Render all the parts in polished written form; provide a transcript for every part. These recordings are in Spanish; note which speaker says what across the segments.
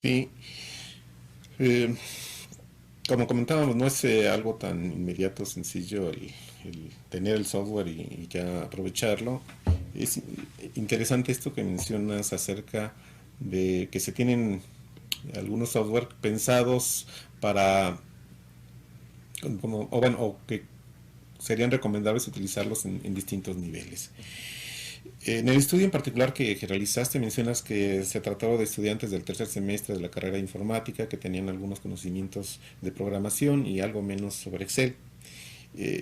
Speaker 1: Sí, eh, como comentábamos, no es algo tan inmediato, sencillo el tener el software y ya aprovecharlo. Es interesante esto que mencionas acerca de que se tienen algunos software pensados para, como, o bueno, o que serían recomendables utilizarlos en distintos niveles. En el estudio en particular que realizaste mencionas que se trataba de estudiantes del tercer semestre de la carrera de informática que tenían algunos conocimientos de programación y algo menos sobre Excel.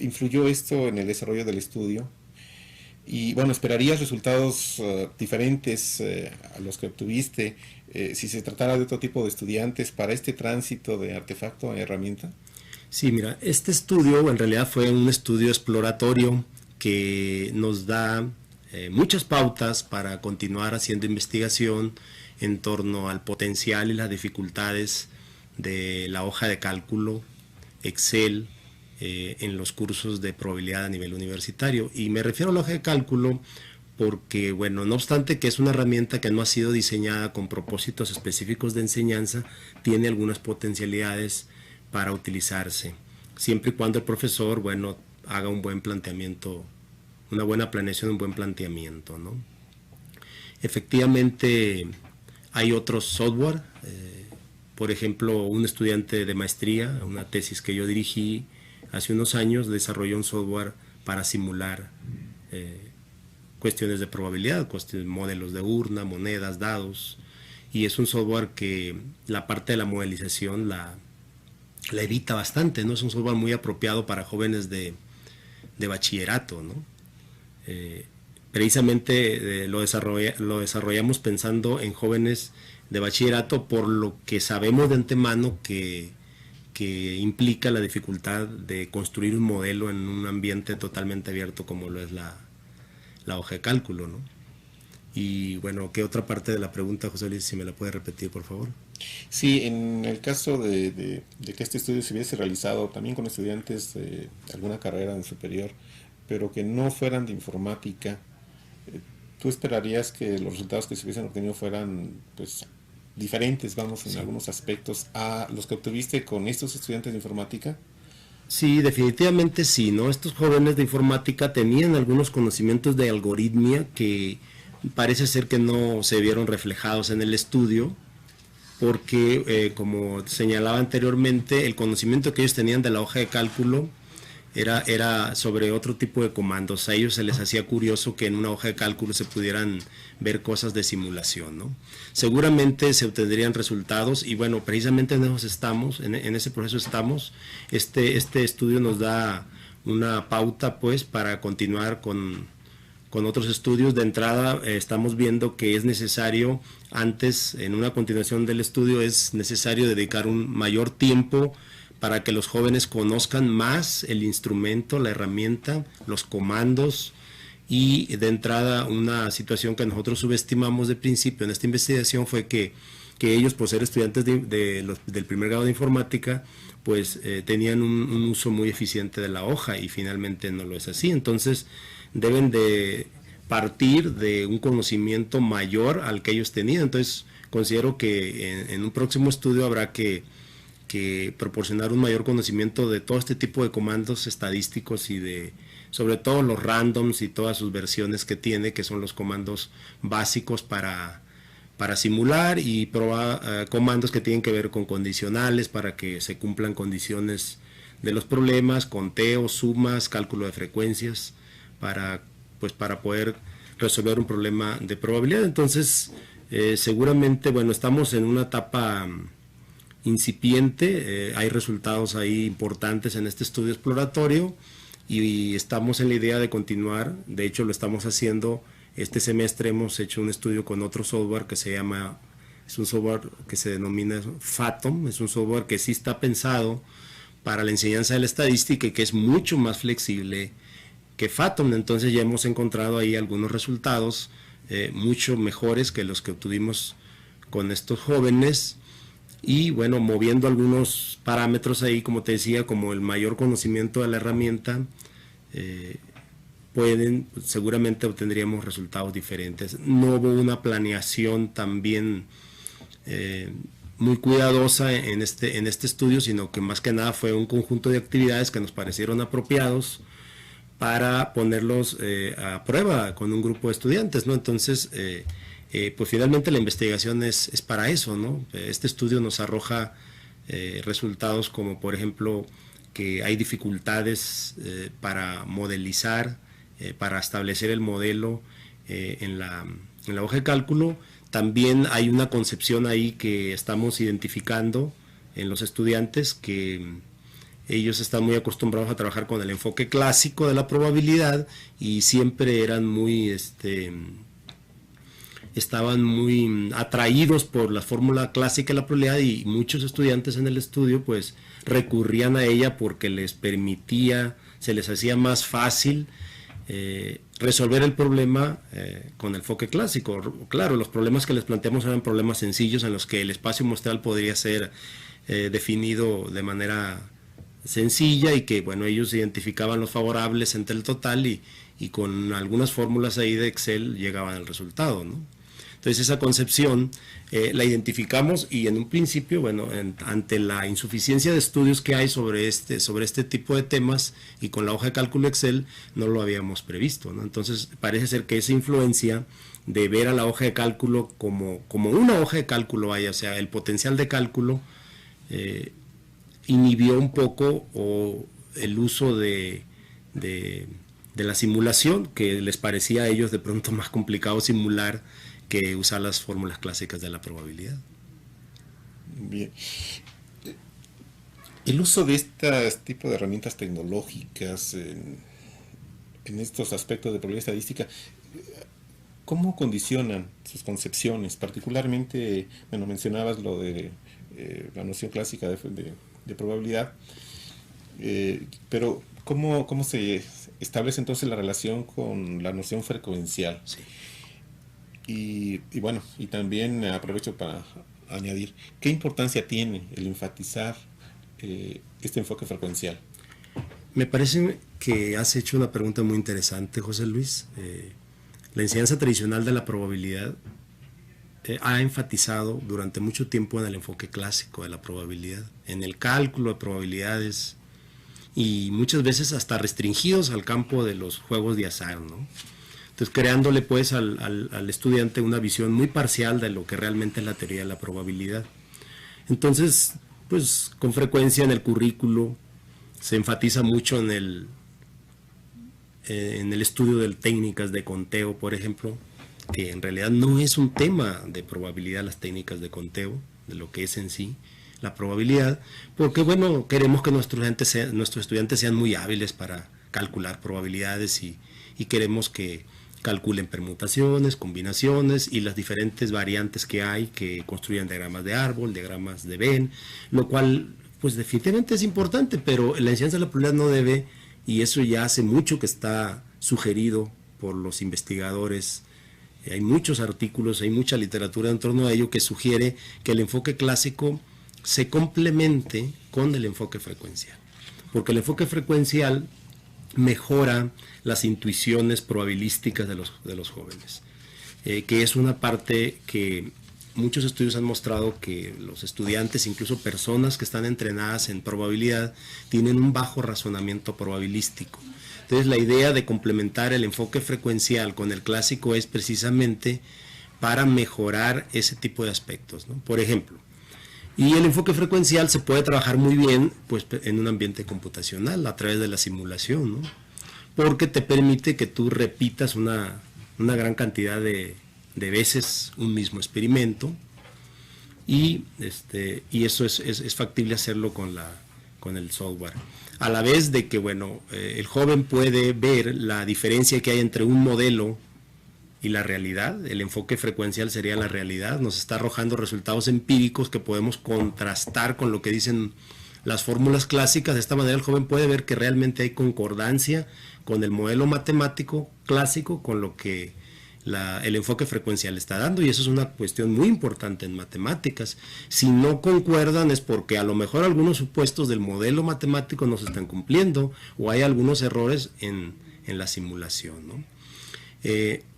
Speaker 1: ¿Influyó esto en el desarrollo del estudio? Y bueno, ¿esperarías resultados diferentes a los que obtuviste si se tratara de otro tipo de estudiantes para este tránsito de artefacto a herramienta?
Speaker 2: Sí, mira, este estudio en realidad fue un estudio exploratorio que nos da muchas pautas para continuar haciendo investigación en torno al potencial y las dificultades de la hoja de cálculo, Excel, en los cursos de probabilidad a nivel universitario. Y me refiero a la hoja de cálculo porque, bueno, no obstante que es una herramienta que no ha sido diseñada con propósitos específicos de enseñanza, tiene algunas potencialidades para utilizarse, siempre y cuando el profesor, bueno, haga un buen planteamiento, una buena planeación, un buen planteamiento, ¿no? Efectivamente, hay otros software, por ejemplo, un estudiante de maestría, una tesis que yo dirigí hace unos años, desarrolló un software para simular cuestiones de probabilidad, cuestiones, modelos de urna, monedas, dados, y es un software que la parte de la modelización la evita bastante, ¿no? Es un software muy apropiado para jóvenes de bachillerato, ¿no? Precisamente lo desarrollamos pensando en jóvenes de bachillerato por lo que sabemos de antemano que implica la dificultad de construir un modelo en un ambiente totalmente abierto como lo es la hoja de cálculo, ¿no? Y bueno, ¿qué otra parte de la pregunta, José Luis, si me la puede repetir, por favor?
Speaker 1: Sí, en el caso de que este estudio se hubiese realizado también con estudiantes de alguna carrera en superior, pero que no fueran de informática, ¿tú esperarías que los resultados que se hubiesen obtenido fueran pues diferentes, vamos, en
Speaker 2: Sí.
Speaker 1: algunos aspectos a los que obtuviste con estos estudiantes de informática?
Speaker 2: Sí, definitivamente sí, ¿no? Estos jóvenes de informática tenían algunos conocimientos de algoritmia que parece ser que no se vieron reflejados en el estudio, porque, como señalaba anteriormente, el conocimiento que ellos tenían de la hoja de cálculo era sobre otro tipo de comandos. A ellos se les hacía curioso que en una hoja de cálculo se pudieran ver cosas de simulación, ¿no? Seguramente se obtendrían resultados y bueno, precisamente en esos estamos, en ese proceso estamos. Este estudio nos da una pauta pues para continuar con otros estudios. De entrada estamos viendo que es necesario, antes, en una continuación del estudio, es necesario dedicar un mayor tiempo para que los jóvenes conozcan más el instrumento, la herramienta, los comandos. Y de entrada una situación que nosotros subestimamos de principio en esta investigación fue que ellos, por ser estudiantes del primer grado de informática, pues tenían un uso muy eficiente de la hoja y finalmente no lo es así. Entonces deben de partir de un conocimiento mayor al que ellos tenían. Entonces considero que en un próximo estudio habrá que proporcionar un mayor conocimiento de todo este tipo de comandos estadísticos y de sobre todo los randoms y todas sus versiones que tiene, que son los comandos básicos para simular y probar comandos que tienen que ver con condicionales para que se cumplan condiciones de los problemas, conteos, sumas, cálculo de frecuencias, para, pues, para poder resolver un problema de probabilidad. Entonces, seguramente, bueno, estamos en una etapa incipiente, hay resultados ahí importantes en este estudio exploratorio y estamos en la idea de continuar. De hecho lo estamos haciendo este semestre. Hemos hecho un estudio con otro software que se llama, es un software que se denomina Fathom, es un software que sí está pensado para la enseñanza de la estadística y que es mucho más flexible que Fathom. Entonces ya hemos encontrado ahí algunos resultados mucho mejores que los que obtuvimos con estos jóvenes. Y bueno, moviendo algunos parámetros ahí, como te decía, como el mayor conocimiento de la herramienta, eh, seguramente obtendríamos resultados diferentes. No hubo una planeación también muy cuidadosa en este estudio, sino que más que nada fue un conjunto de actividades que nos parecieron apropiados para ponerlos a prueba con un grupo de estudiantes, ¿no? Entonces, pues finalmente la investigación es para eso, ¿no? Este estudio nos arroja resultados como, por ejemplo, que hay dificultades para modelizar, para establecer el modelo en la hoja de cálculo. También hay una concepción ahí que estamos identificando en los estudiantes, que ellos están muy acostumbrados a trabajar con el enfoque clásico de la probabilidad y siempre eran estaban muy atraídos por la fórmula clásica de la probabilidad, y muchos estudiantes en el estudio pues recurrían a ella porque les permitía, se les hacía más fácil resolver el problema con el enfoque clásico. Claro, los problemas que les planteamos eran problemas sencillos en los que el espacio muestral podría ser definido de manera sencilla, y que bueno, ellos identificaban los favorables entre el total y con algunas fórmulas ahí de Excel llegaban al resultado, ¿no? Entonces esa concepción la identificamos, y en un principio, bueno, ante la insuficiencia de estudios que hay sobre este tipo de temas, y con la hoja de cálculo Excel no lo habíamos previsto, ¿no? Entonces parece ser que esa influencia de ver a la hoja de cálculo como una hoja de cálculo, o sea, el potencial de cálculo, inhibió un poco el uso de la simulación, que les parecía a ellos de pronto más complicado simular que usar las fórmulas clásicas de la probabilidad.
Speaker 1: Bien. El uso de este tipo de herramientas tecnológicas en estos aspectos de probabilidad estadística, ¿cómo condicionan sus concepciones? Particularmente, bueno, mencionabas lo de la noción clásica de probabilidad, pero ¿cómo se establece entonces la relación con la noción frecuencial?
Speaker 2: Sí.
Speaker 1: Y bueno, y también aprovecho para añadir, ¿qué importancia tiene el enfatizar este enfoque frecuencial?
Speaker 2: Me parece que has hecho una pregunta muy interesante, José Luis. La enseñanza tradicional de la probabilidad ha enfatizado durante mucho tiempo en el enfoque clásico de la probabilidad, en el cálculo de probabilidades, y muchas veces hasta restringidos al campo de los juegos de azar, ¿no? Entonces, creándole pues al estudiante una visión muy parcial de lo que realmente es la teoría de la probabilidad. Entonces, pues con frecuencia en el currículo se enfatiza mucho en el estudio de técnicas de conteo, por ejemplo, que en realidad no es un tema de probabilidad las técnicas de conteo, de lo que es en sí la probabilidad, porque bueno, queremos que nuestros estudiantes sean muy hábiles para calcular probabilidades, y queremos que calculen permutaciones, combinaciones y las diferentes variantes que hay, que construyan diagramas de árbol, diagramas de Venn, lo cual pues definitivamente es importante, pero la enseñanza de la probabilidad no debe, y eso ya hace mucho que está sugerido por los investigadores. Hay muchos artículos, hay mucha literatura en torno a ello que sugiere que el enfoque clásico se complemente con el enfoque frecuencial, porque el enfoque frecuencial mejora las intuiciones probabilísticas de los jóvenes, que es una parte que muchos estudios han mostrado que los estudiantes, incluso personas que están entrenadas en probabilidad, tienen un bajo razonamiento probabilístico. Entonces la idea de complementar el enfoque frecuencial con el clásico es precisamente para mejorar ese tipo de aspectos, ¿no? Por ejemplo, y el enfoque frecuencial se puede trabajar muy bien pues, en un ambiente computacional a través de la simulación, ¿no? Porque te permite que tú repitas una gran cantidad de veces un mismo experimento, y eso es factible hacerlo con el software. A la vez de que, bueno, el joven puede ver la diferencia que hay entre un modelo y la realidad. El enfoque frecuencial sería la realidad, nos está arrojando resultados empíricos que podemos contrastar con lo que dicen las fórmulas clásicas. De esta manera el joven puede ver que realmente hay concordancia con el modelo matemático clásico, con lo que el enfoque frecuencial está dando, y eso es una cuestión muy importante en matemáticas. Si no concuerdan es porque a lo mejor algunos supuestos del modelo matemático no se están cumpliendo, o hay algunos errores en la simulación, ¿no?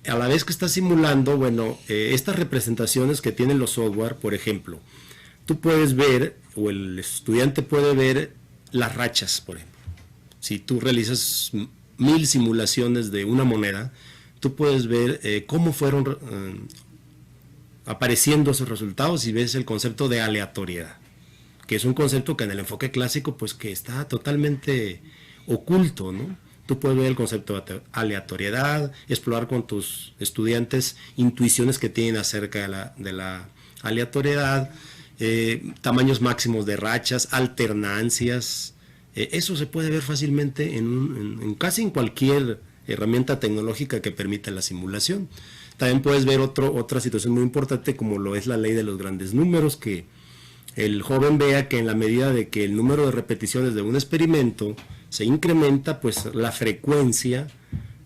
Speaker 2: A la vez que está simulando, bueno, estas representaciones que tienen los software, por ejemplo, tú puedes ver, o el estudiante puede ver las rachas, por ejemplo. Si tú realizas 1000 simulaciones de una moneda, tú puedes ver cómo fueron apareciendo esos resultados y ves el concepto de aleatoriedad, que es un concepto que en el enfoque clásico pues que está totalmente oculto, ¿no? Tú puedes ver el concepto de aleatoriedad, explorar con tus estudiantes intuiciones que tienen acerca de la aleatoriedad, tamaños máximos de rachas, alternancias. Eso se puede ver fácilmente en casi en cualquier herramienta tecnológica que permita la simulación. También puedes ver otra situación muy importante como lo es la ley de los grandes números, que el joven vea que en la medida de que el número de repeticiones de un experimento se incrementa, pues la frecuencia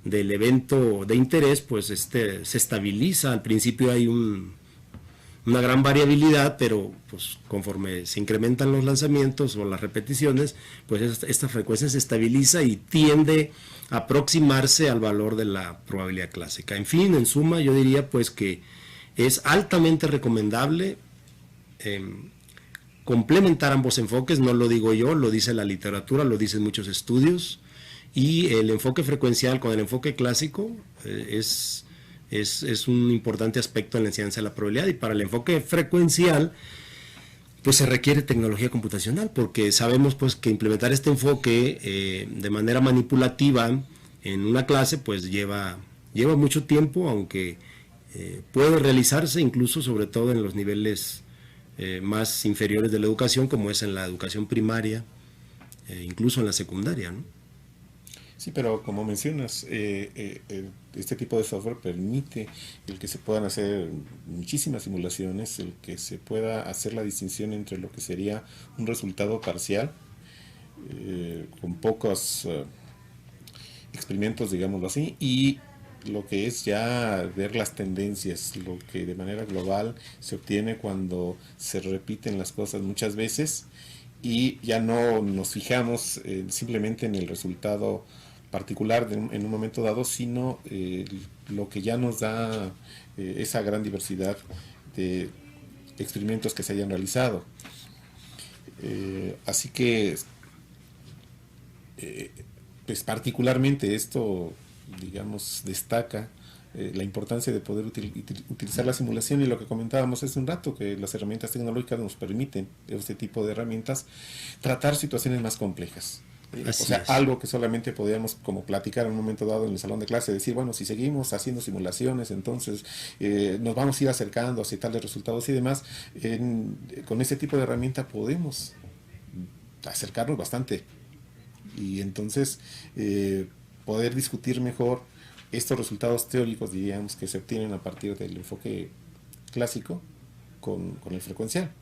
Speaker 2: del evento de interés pues se estabiliza. Al principio hay una gran variabilidad, pero pues conforme se incrementan los lanzamientos o las repeticiones, pues esta frecuencia se estabiliza y tiende a aproximarse al valor de la probabilidad clásica. En fin, en suma, yo diría pues que es altamente recomendable complementar ambos enfoques. No lo digo yo, lo dice la literatura, lo dicen muchos estudios, y el enfoque frecuencial con el enfoque clásico es un importante aspecto en la enseñanza de la probabilidad. Y para el enfoque frecuencial pues se requiere tecnología computacional, porque sabemos pues que implementar este enfoque de manera manipulativa en una clase pues lleva mucho tiempo, aunque puede realizarse incluso sobre todo en los niveles más inferiores de la educación, como es en la educación primaria, incluso en la secundaria, ¿no?
Speaker 1: Sí, pero como mencionas, este tipo de software permite el que se puedan hacer muchísimas simulaciones, el que se pueda hacer la distinción entre lo que sería un resultado parcial, con pocos experimentos, digámoslo así, y lo que es ya ver las tendencias, lo que de manera global se obtiene cuando se repiten las cosas muchas veces y ya no nos fijamos simplemente en el resultado particular en un momento dado, sino lo que ya nos da esa gran diversidad de experimentos que se hayan realizado. Así que, pues particularmente esto, digamos, destaca la importancia de poder utilizar la simulación y lo que comentábamos hace un rato, que las herramientas tecnológicas nos permiten, este tipo de herramientas, tratar situaciones más complejas. O sea,
Speaker 2: Es.
Speaker 1: algo que solamente podíamos como platicar en un momento dado en el salón de clase, decir, bueno, si seguimos haciendo simulaciones, entonces nos vamos a ir acercando hacia tales resultados y demás. Con ese tipo de herramienta podemos acercarnos bastante y entonces poder discutir mejor estos resultados teóricos, diríamos, que se obtienen a partir del enfoque clásico con el frecuencial.